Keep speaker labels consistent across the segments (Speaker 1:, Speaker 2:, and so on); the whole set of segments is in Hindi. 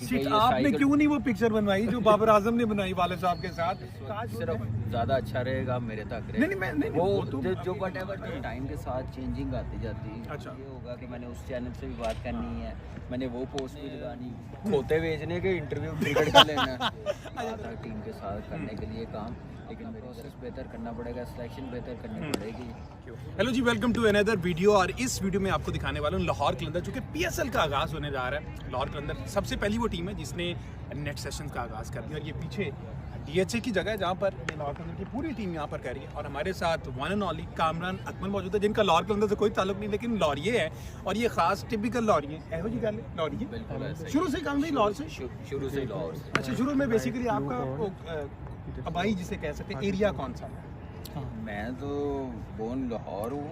Speaker 1: आपने क्यों नहीं वो पिक्चर बनवाई जो बाबर आजम ने बनाई वाले साहब के साथ?
Speaker 2: सिर्फ ज़्यादा अच्छा रहेगा मेरे तक रहे।
Speaker 1: नहीं,
Speaker 2: वो
Speaker 1: तो
Speaker 2: जो वटेवर टाइम के साथ चेंजिंग आती जाती है।
Speaker 1: अच्छा।
Speaker 2: ये होगा कि मैंने उस चैनल से भी बात करनी है, मैंने वो पोस्ट भी लगानी, खोते भेजने के इंटरव्यू क्रिकेट का लेना टीम के साथ करने के लिए काम, लेकिन मेरे प्रोसेस बेहतर करना पड़ेगा, सिलेक्शन बेहतर करनी पड़ेगी।
Speaker 1: Hello ji, welcome to another video. और इस वीडियो में आपको दिखाने वाला हूँ लाहौर कलंदर, जो कि पीएसएल का आगाज़ होने जा रहा है। लाहौर कलंदर सबसे पहली वो टीम है जिसने नेट सेशन का आगाज़ कर दिया, और ये पीछे डीएचए की जगह है जहाँ पर लाहौर कलंदर की पूरी टीम यहाँ पर कर रही है। और हमारे साथ one and only Kamran Akmal मौजूद है, जिनका लाहौर कलंदर से कोई ताल्लुक नहीं, लेकिन लॉरिये है, और ये खास टिपिकल लॉरिये है। जी गल है लॉरिये,
Speaker 2: बिल्कुल ऐसा ही।
Speaker 1: शुरू से काम नहीं लाहौर से?
Speaker 2: शुरू से लाहौर से।
Speaker 1: अच्छा, शुरू में बेसिकली आपका अबाई जिसे कह सकते हैं एरिया कौन सा है?
Speaker 2: मैं तो बोन लाहौर हूँ।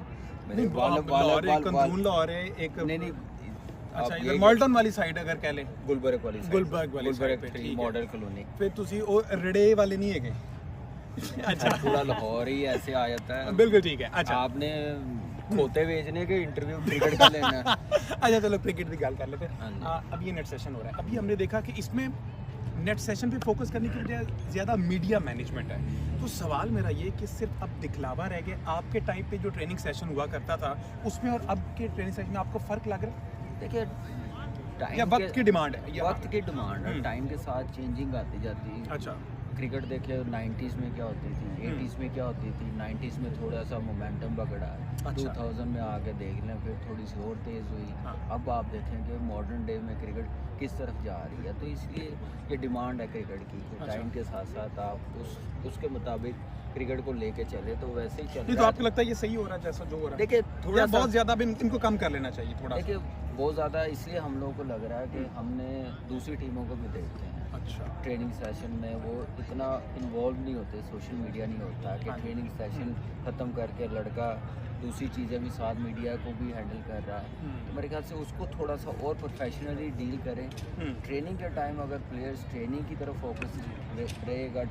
Speaker 1: नहीं, लाहौर है, कंदून लाहौर है एक।
Speaker 2: नहीं
Speaker 1: अच्छा, इधर मॉल्टन वाली साइड अगर कह लें,
Speaker 2: गुलबर्ग वाली साइड,
Speaker 1: गुलबर्ग वाली साइड पे, ठीक है।
Speaker 2: Model colony.
Speaker 1: फिर तुसी ओ रड़े वाले नहीं है गए? अच्छा,
Speaker 2: पूरा लाहौर ही ऐसे आ जाता है।
Speaker 1: बिल्कुल ठीक है। अच्छा,
Speaker 2: आपने खोते भेजने के इंटरव्यू क्रिकेट का लेना।
Speaker 1: अच्छा चलो क्रिकेट की गल कर लेते
Speaker 2: हाँ जी।
Speaker 1: हैं। अब ये नेट सेशन हो रहा है। अभी हमने देखा कि इसमें नेट सेशन पे फोकस करने की बजाय ज़्यादा मीडिया मैनेजमेंट है। तो सवाल मेरा ये कि सिर्फ अब दिखलावा रह गया। आपके टाइम पे जो ट्रेनिंग सेशन हुआ करता था उसमें और अब के ट्रेनिंग सेशन में आपको फ़र्क लग रहा है?
Speaker 2: देखिए,
Speaker 1: या वक्त की डिमांड है? या
Speaker 2: वक्त की डिमांड है, टाइम के साथ चेंजिंग आती जाती है।
Speaker 1: अच्छा,
Speaker 2: क्रिकेट देखिए 90s में क्या होती थी, 80s में क्या होती थी, 90s में थोड़ा सा मोमेंटम पकड़ा है।
Speaker 1: अच्छा।
Speaker 2: 2000 में आके देख लें, फिर थोड़ी सी और तेज़ हुई।
Speaker 1: हाँ।
Speaker 2: अब आप देखेंगे मॉडर्न डे में क्रिकेट किस तरफ जा रही है, तो इसलिए ये डिमांड है क्रिकेट की कि
Speaker 1: अच्छा।
Speaker 2: टाइम के साथ साथ आप उसके मुताबिक क्रिकेट को लेके चले, तो वैसे ही चल
Speaker 1: नहीं तो
Speaker 2: रहा है।
Speaker 1: आपको लगता है ये सही हो रहा है जैसा जो हो रहा है?
Speaker 2: देखिए थोड़ा सा
Speaker 1: बहुत ज़्यादा भी इनको कम कर लेना चाहिए थोड़ा सा।
Speaker 2: देखिए बहुत ज़्यादा इसलिए हम लोगों को लग रहा है कि हमने दूसरी टीमों को भी देखते हैं
Speaker 1: अच्छा,
Speaker 2: ट्रेनिंग सेशन में, वो इतना इन्वॉल्व नहीं होते, सोशल मीडिया नहीं होता कि
Speaker 1: हाँ।
Speaker 2: ट्रेनिंग सेशन ख़त्म करके लड़का दूसरी चीज़ें भी साथ मीडिया को भी हैंडल कर रहा है। तो मेरे ख्याल से उसको थोड़ा सा और प्रोफेशनली डील करें। ट्रेनिंग के टाइम अगर प्लेयर्स ट्रेनिंग की तरफ फोकस रहेगा,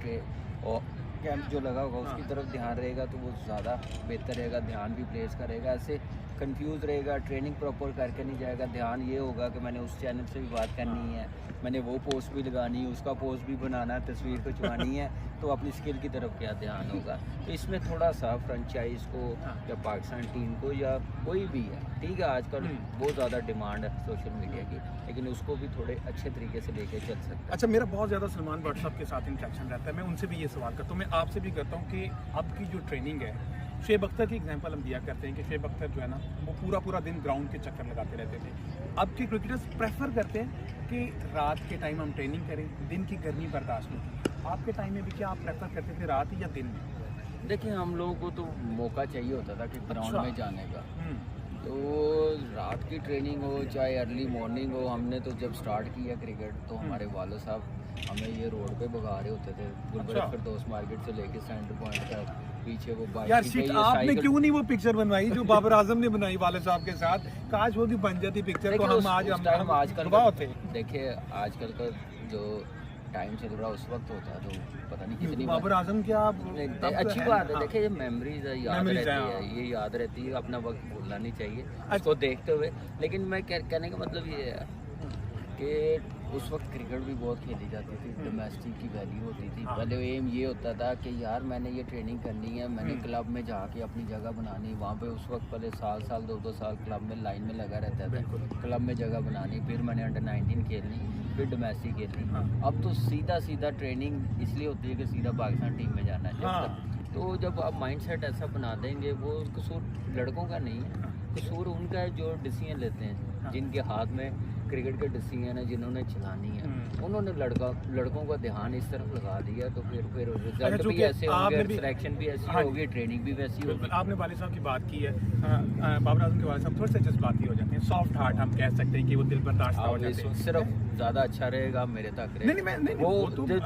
Speaker 2: और कैंप जो लगा होगा उसकी तरफ ध्यान रहेगा, तो वो ज़्यादा बेहतर रहेगा। ध्यान भी प्लेयर्स का रहेगा, ऐसे कंफ्यूज रहेगा, ट्रेनिंग प्रॉपर करके नहीं जाएगा। ध्यान ये होगा कि मैंने उस चैनल से भी बात करनी है, मैंने वो पोस्ट भी लगानी है, उसका पोस्ट भी बनाना है, तस्वीर खिंचवानी है, तो अपनी स्किल की तरफ क्या ध्यान होगा। तो इसमें थोड़ा सा फ्रेंचाइज को या पाकिस्तान टीम को या कोई भी है, ठीक है, आजकल बहुत ज़्यादा डिमांड है सोशल मीडिया की, लेकिन उसको भी थोड़े अच्छे तरीके से लेके चल सकते हैं।
Speaker 1: अच्छा, मेरा बहुत ज़्यादा सलमान व्हाट्सअप के साथ इंटरेक्शन रहता है। मैं उनसे भी ये सवाल करता हूँ, मैं आपसे भी करता हूँ कि आपकी जो ट्रेनिंग है, शुएब अख्तर की एग्जांपल हम दिया करते हैं कि शुएब अख्तर जो है ना, वो पूरा दिन ग्राउंड के चक्कर लगाते रहते थे। अब के क्रिकेटर्स प्रेफर करते हैं कि रात के टाइम हम ट्रेनिंग करें, दिन की गर्मी बर्दाश्त नहीं की। आपके टाइम में भी क्या आप प्रेफर करते थे रात या दिन में?
Speaker 2: देखिए हम लोगों को तो मौका चाहिए होता था कि ग्राउंड
Speaker 1: अच्छा।
Speaker 2: में जाने का, तो रात की ट्रेनिंग हो चाहे अर्ली मॉर्निंग हो। हमने तो जब स्टार्ट किया क्रिकेट तो हमारे वाले साहब हमें ये रोड पे भगा रहे होते थे, गुलबर्ग
Speaker 1: अच्छा।
Speaker 2: फिरदौस मार्केट से लेके सेंटर पॉइंट तक, पीछे वो बाइक
Speaker 1: यार
Speaker 2: पे
Speaker 1: शिट,
Speaker 2: ये
Speaker 1: आपने
Speaker 2: साइकिल।
Speaker 1: क्यों नहीं वो पिक्चर बनवाई जो बाबर आजम ने बनाई वाले साहब के साथ? काश वो भी बन जाती पिक्चर, तो
Speaker 2: देखिए,
Speaker 1: हम
Speaker 2: उस
Speaker 1: आज
Speaker 2: टाइम आजकल
Speaker 1: गवाह होते।
Speaker 2: देखिए आजकल का जो टाइम चल रहा है उस वक्त होता तो पता नहीं कितनी बार।
Speaker 1: बाबर आजम क्या
Speaker 2: अच्छी बात है। देखिए ये मेमोरीज है, याद
Speaker 1: Memories
Speaker 2: रहती
Speaker 1: है,
Speaker 2: है, ये याद रहती है, अपना वक्त भूलना नहीं चाहिए
Speaker 1: अच्छा।
Speaker 2: उसको देखते हुए। लेकिन मैं कहने का मतलब ये है कि उस वक्त क्रिकेट भी बहुत खेली जाती थी, डोमेस्टिक की वैल्यू होती थी। पहले एम ये होता था कि यार मैंने ये ट्रेनिंग करनी है, मैंने क्लब में जाके अपनी जगह बनानी, वहाँ पे उस वक्त पहले साल 2 साल क्लब में लाइन में लगा रहता था, क्लब में जगह बनानी, फिर मैंने अंडर 19 खेलनी, फिर डोमेस्टिक खेलनी। अब तो सीधा डिसीजन इसलिए होती है कि सीधा पाकिस्तान टीम में जाना है। तो जब आप माइंडसेट ऐसा बना देंगे, वो कसूर लड़कों का नहीं है, कसूर उनका है जो डिसीजन लेते हैं, जिनके हाथ में क्रिकेट के डिसीजन है, जिन्होंने चलानी है, उन्होंने लड़कों का ध्यान इस तरफ लगा दिया, तो फिर रिजल्ट भी ऐसे होंगे, सिलेक्शन भी ऐसी होगी, ट्रेनिंग भी वैसी होगी।
Speaker 1: आपने वालिद साहब की बात की है, बाबर आजम के वालिद साहब थोड़े से जज्बाती हो जाते हैं, सॉफ्ट हार्ट हम कह सकते हैं कि वो दिल बर्दाश्त हो जाते हैं।
Speaker 2: सिर्फ ज़्यादा अच्छा रहेगा मेरे तक रहे।
Speaker 1: नहीं,
Speaker 2: वो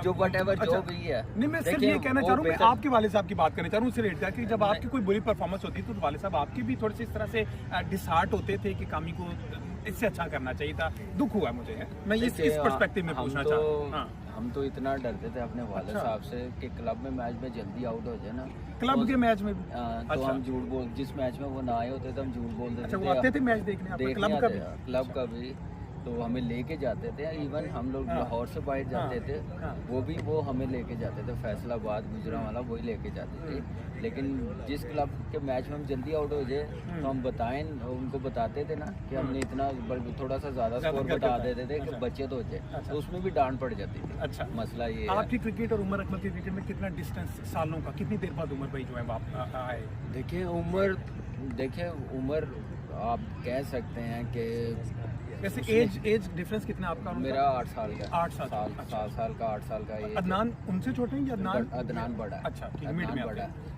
Speaker 2: जो whatever जो भी है।
Speaker 1: नहीं, मैं सिर्फ ये कहना चाह रहा हूँ, मैं आपके वालिद साहब की बात करना चाह रहा हूँ उससे रिलेटेड कि जब आपकी कोई बुरी परफॉर्मेंस होती है तो वालिद साहब आपकी भी थोड़ी सी इस तरह से डिसहार्ट होते थे कि कामी को इससे अच्छा करना चाहिए था। दुख हुआ मुझे है, मैं इस पर्सपेक्टिव में पूछना चाह रहा हूँ।
Speaker 2: हम तो इतना डरते थे अपने वाले साहब से कि क्लब में मैच में जल्दी आउट हो जाए ना,
Speaker 1: क्लब के मैच में भी
Speaker 2: तो हम झूठ बोल, जिस मैच में वो ना आए होते थे हम झूठ बोल देते थे।
Speaker 1: वो आते थे मैच देखने,
Speaker 2: क्लब का भी तो हमें लेके जाते थे। इवन हम लोग लाहौर से बाहर जाते थे, वो हमें लेके जाते थे, फैसलाबाद गुजरांवाला वही लेके जाते थे। लेकिन जिस क्लब के मैच में हम जल्दी आउट हो जाए तो हम बताएं, उनको बताते थे ना कि हमने इतना थोड़ा सा ज़्यादा स्कोर बता देते थे कि बचत हो जाए, तो उसमें भी डांट पड़ जाती थी।
Speaker 1: अच्छा,
Speaker 2: मसला ये
Speaker 1: आपकी क्रिकेट और उमर अकमल की क्रिकेट में कितना डिस्टेंस सालों का, कितनी देर बाद उमर भाई जो है आए?
Speaker 2: देखिए उम्र आप कह सकते हैं कि
Speaker 1: वैसे एज डिफरेंस कितना आपका और उनका?
Speaker 2: मेरा 8 साल का।
Speaker 1: 8 साल। अच्छा।
Speaker 2: 7 साल का 8 साल का ये।
Speaker 1: अदनान उनसे छोटे हैं या
Speaker 2: अदनान बड़ा है।
Speaker 1: अच्छा, ठीक, मिड में
Speaker 2: बड़ा है।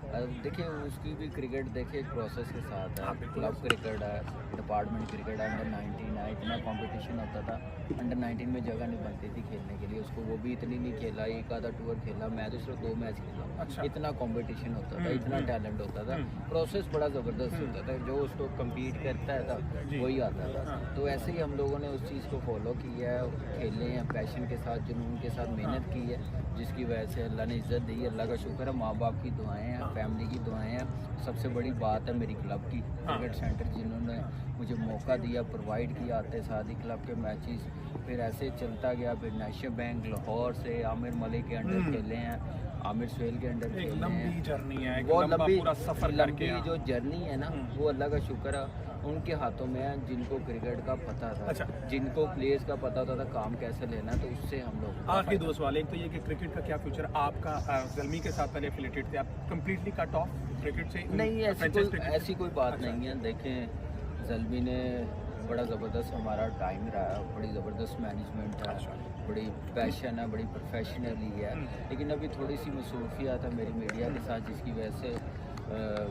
Speaker 2: देखिए उसकी भी क्रिकेट देखिए प्रोसेस के साथ है।
Speaker 1: हाँ, बिल्कुल।
Speaker 2: क्लब क्रिकेट है, डिपार्टमेंट क्रिकेट है, अंडर 19 है, इतना कंपटीशन होता था। अंडर 19 में जगह नहीं बनती थी खेलने के लिए, उसको वो भी इतनी नहीं खेला, एक आधा टूर खेला, मैं तो सिर्फ 2 मैच खेला।
Speaker 1: अच्छा।
Speaker 2: इतना कंपटीशन होता था, इतना टैलेंट होता था, प्रोसेस बड़ा ज़बरदस्त होता था। जो उसको कम्पीट करता था वही आता था। तो ऐसे ही हम लोगों ने उस चीज़ को फॉलो किया है, खेले हैं पैशन के साथ, जुनून के साथ मेहनत की है, जिसकी वजह से अल्लाह ने इज़्ज़त दी। अल्लाह का शुक्र है, माँ बाप की दुआएं हैं, फैमिली की दुआएं हैं। सबसे बड़ी बात है मेरी क्लब की, क्रिकेट सेंटर जिन्होंने मुझे मौका दिया, प्रोवाइड किया आते साथ ही क्लब के मैचेस। फिर ऐसे चलता गया, फिर नेशनल बैंक लाहौर से आमिर मलिक के अंडर खेले हैं, आमिर सुहेल के अंडर खेले हैं।
Speaker 1: लंबी जर्नी है, एक
Speaker 2: बहुत
Speaker 1: लंबा
Speaker 2: लंबी
Speaker 1: पूरा सफर करके
Speaker 2: जो जर्नी है ना, वो अल्लाह का शुक्र है उनके हाथों में है, जिनको क्रिकेट का पता था।
Speaker 1: अच्छा।
Speaker 2: जिनको प्लेयर्स का पता होता था काम कैसे लेना, तो उससे हम लोग।
Speaker 1: आखिरी 2 सवाल, एक तो ये कि क्रिकेट का क्या फ्यूचर आपका ज़ल्मी के साथ पहले एफिलिएटेड थे, आप कंप्लीटली कट ऑफ क्रिकेट से?
Speaker 2: नहीं, ऐसी कोई बात नहीं है। देखें ज़ल्मी ने बड़ा ज़बरदस्त हमारा टाइम रहा, बड़ी ज़बरदस्त मैनेजमेंट है, बड़ी पैशन है, बड़ी प्रोफेशनली है। लेकिन अभी थोड़ी सी मसरूफियत है मेरी मीडिया के साथ, जिसकी वजह से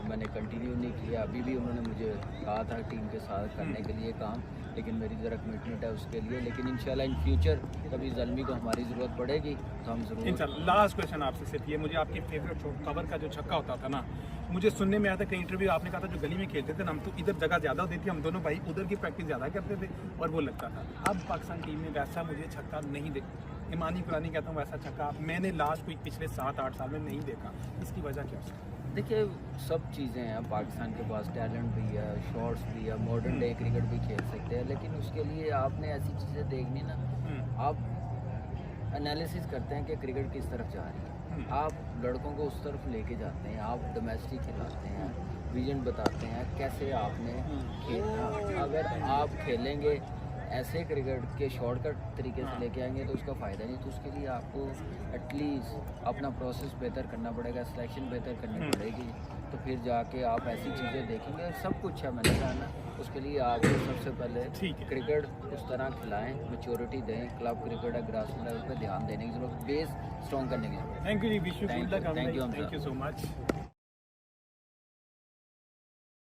Speaker 2: मैंने कंटिन्यू नहीं किया। अभी भी उन्होंने मुझे कहा था टीम के साथ करने के लिए काम, लेकिन मेरी ज़रा कमिटमेंट है उसके लिए। लेकिन इंशाल्लाह इन फ्यूचर कभी ज़ल्मी को हमारी ज़रूरत पड़ेगी तो हम ज़रूर।
Speaker 1: इंशाल्लाह। लास्ट क्वेश्चन आपसे सिर्फ ये, मुझे आपकी फेवरेट शॉट कवर का जो छक्का होता था ना, मुझे सुनने में आया था कई इंटरव्यू आपने कहा था जो गली में खेलते थे ना, हम तो इधर जगह ज़्यादा होती थी, हम दोनों भाई उधर की प्रैक्टिस ज़्यादा करते थे और वो लगता था। अब पाकिस्तान टीम में वैसा मुझे छक्का नहीं देखा, ईमानी पुरानी कहता हूँ, वैसा छक्का मैंने लास्ट कोई पिछले 7-8 साल में नहीं देखा। इसकी वजह क्या है?
Speaker 2: देखिए सब चीज़ें हैं, पाकिस्तान के पास टैलेंट भी है, शॉट्स भी है, मॉडर्न डे क्रिकेट भी खेल सकते हैं, लेकिन उसके लिए आपने ऐसी चीज़ें देखनी ना, आप एनालिसिस करते हैं कि क्रिकेट किस तरफ जा रही है, आप लड़कों को उस तरफ लेके जाते हैं, आप डोमेस्टिक खिलाते हैं, विजन बताते हैं कैसे आपने खेलना। अगर आप खेलेंगे ऐसे क्रिकेट के शॉर्टकट तरीके से लेके आएंगे तो उसका फ़ायदा नहीं। तो उसके लिए आपको एटलीस्ट अपना प्रोसेस बेहतर करना पड़ेगा, सिलेक्शन बेहतर करनी पड़ेगी, तो फिर जाके आप ऐसी चीज़ें देखेंगे। सब कुछ है, मैंने कहा ना, उसके लिए आपको सबसे पहले क्रिकेट उस तरह खिलाएं, मैच्योरिटी दें, क्लब क्रिकेट है, ग्रास लेवल पर ध्यान देने की जरूरत, बेस स्ट्रॉन्ग करने की जरूरत।
Speaker 1: Thank you ji, wish you good luck.
Speaker 2: Thank you
Speaker 1: so much.